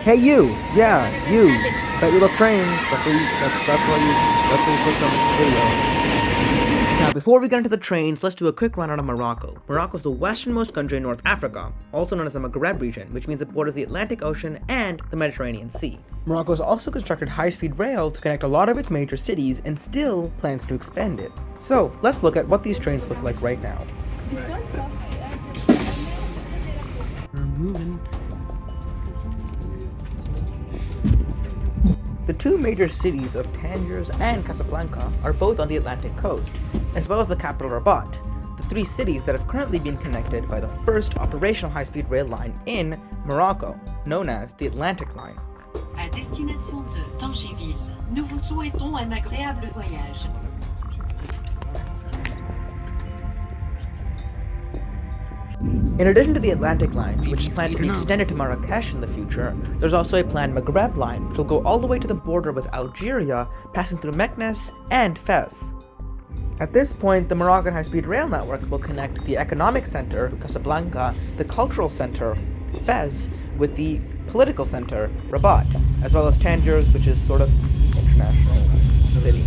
Hey you! Yeah, you! Bet you love trains. That's why you clicked on this video. Now, before we get into the trains, let's do a quick rundown of Morocco. Morocco is the westernmost country in North Africa, also known as the Maghreb region, which means it borders the Atlantic Ocean and the Mediterranean Sea. Morocco has also constructed high-speed rail to connect a lot of its major cities and still plans to expand it. So, let's look at what these trains look like right now. We're moving. The two major cities of Tangiers and Casablanca are both on the Atlantic coast, as well as the capital Rabat, the three cities that have currently been connected by the first operational high-speed rail line in Morocco, known as the Atlantic Line. À destination de Tangier, nous vous souhaitons un agréable voyage. In addition to the Atlantic Line, which is planned to be extended to Marrakesh in the future, there's also a planned Maghreb line, which will go all the way to the border with Algeria, passing through Meknes and Fez. At this point, the Moroccan high-speed rail network will connect the economic center, Casablanca, the cultural center, Fez, with the political center, Rabat, as well as Tangiers, which is sort of the international city.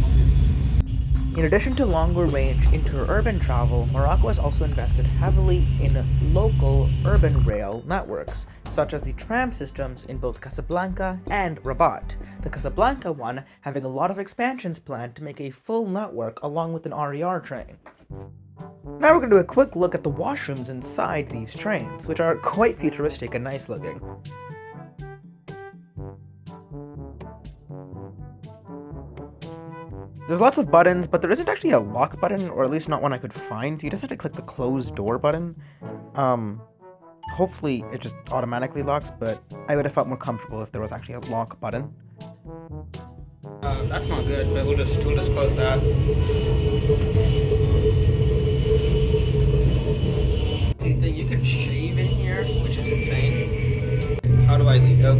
In addition to longer-range interurban travel, Morocco has also invested heavily in local urban rail networks, such as the tram systems in both Casablanca and Rabat, the Casablanca one having a lot of expansions planned to make a full network along with an RER train. Now we're going to do a quick look at the washrooms inside these trains, which are quite futuristic and nice looking. There's lots of buttons, but there isn't actually a lock button, or at least not one I could find. You just have to click the close door button. Hopefully it just automatically locks, but I would have felt more comfortable if there was actually a lock button. That's not good, but we'll just close that. You can shave in here, which is insane. How do I leave? Oh.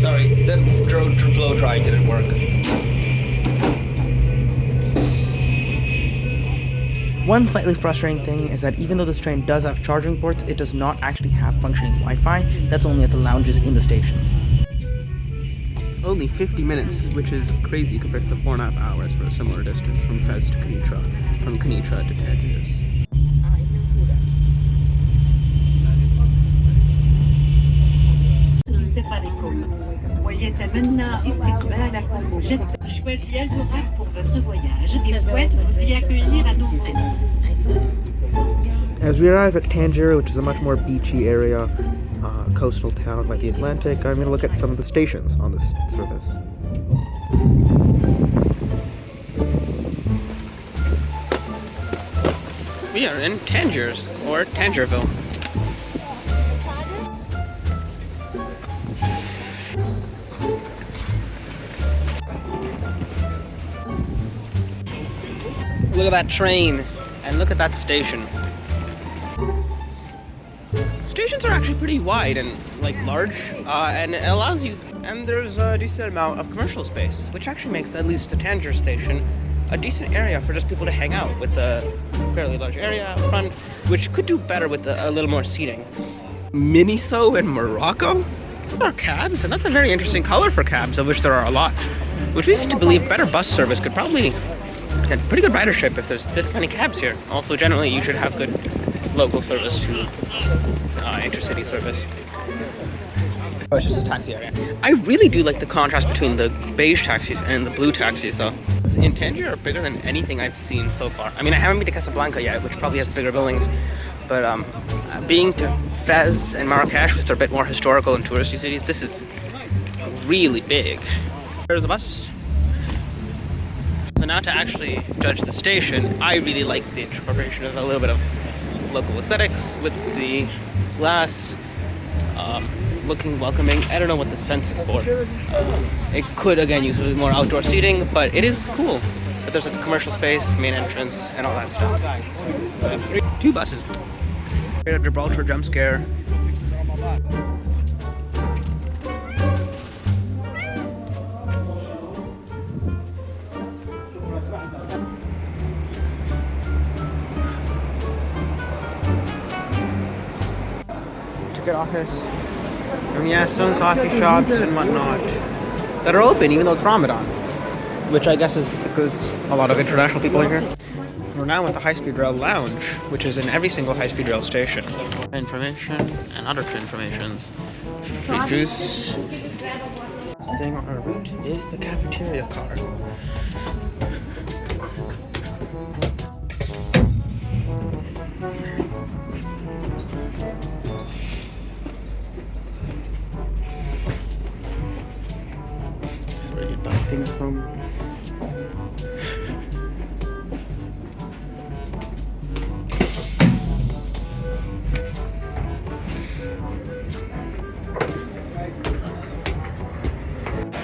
Sorry, the blow dry didn't work. One slightly frustrating thing is that even though this train does have charging ports, it does not actually have functioning Wi-Fi. That's only at the lounges in the stations. Only 50 minutes, which is crazy compared to the 4.5 hours for a similar distance from Fez to Kenitra, from Kenitra to Tangiers. Choisis Eldorado pour votre voyage et souhaite vous y accueillir à nouveau. As we arrive at Tangier, which is a much more beachy area, coastal town by the Atlantic, I'm going to look at some of the stations on this service. We are in Tangiers, or Tangierville. Look at that train, and look at that station. Stations are actually pretty wide and large, and it allows you, and there's a decent amount of commercial space, which actually makes at least the Tangier station a decent area for just people to hang out with a fairly large area up front, which could do better with a little more seating. Miniso in Morocco? What are cabs? And that's a very interesting color for cabs, of which there are a lot. Which leads us to believe better bus service could probably get pretty good ridership if there's this many cabs here. Also, generally, you should have good local service to intercity service. Oh, it's just a taxi area. I really do like the contrast between the beige taxis and the blue taxis, though. In Tangier are bigger than anything I've seen so far. I mean, I haven't been to Casablanca yet, which probably has bigger buildings, but being to Fez and Marrakesh, which are a bit more historical and touristy cities, this is really big. There's a bus. So now to actually judge the station, I really like the incorporation of a little bit of local aesthetics with the glass looking welcoming. I don't know what this fence is for. It could, again, use a bit more outdoor seating, but it is cool. But there's a commercial space, main entrance, and all that stuff. Two buses. Straight up Gibraltar, Jumpscare. Ticket office. And yeah, some coffee shops and whatnot that are open even though it's Ramadan. Which I guess is because a lot of international people are here. We're now at the high-speed rail lounge, which is in every single high-speed rail station. Information and other informations. Free juice. Staying on our route is the cafeteria car. That's where you buy things from.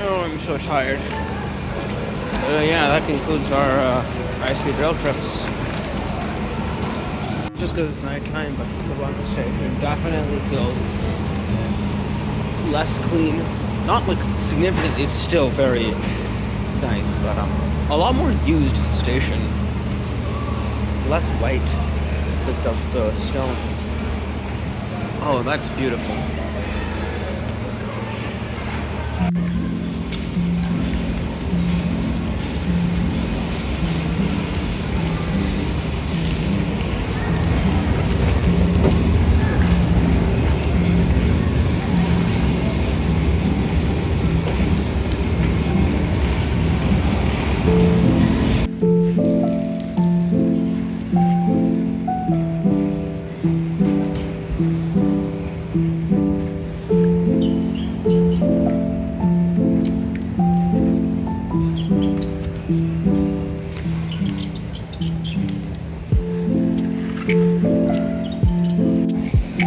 Oh, I'm so tired. Yeah, that concludes our high-speed rail trips. Just because it's nighttime, but Casablanca Station definitely feels less clean. Not like significantly, it's still very nice, but a lot more used as a station. Less white with the stones. Oh, that's beautiful.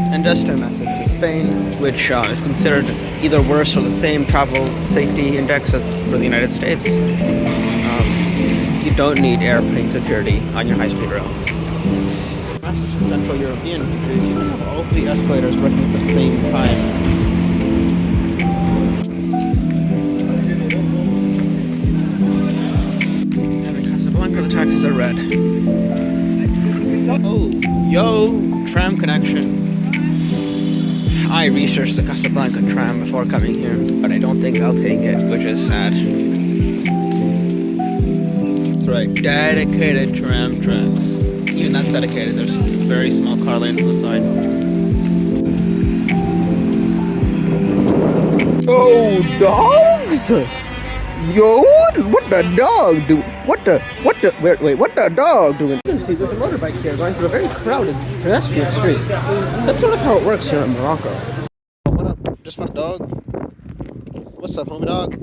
And just a message to Spain, which is considered either worse or the same travel safety index as for the United States. You don't need airplane security on your high-speed rail. Message to Central European countries, you can have all three escalators working at the same time. And in Casablanca, the taxis are red. Oh, yo, tram connection. I researched the Casablanca tram before coming here, but I don't think I'll take it, which is sad. That's right, dedicated tram tracks. Even that's dedicated, there's very small car lanes on the side. Oh, dogs! Yo, what the dog do? What the dog doing? You can see there's a motorbike here going through a very crowded pedestrian street. That's sort of how it works here in Morocco. Oh, what up? Just want a dog? What's up, homie dog?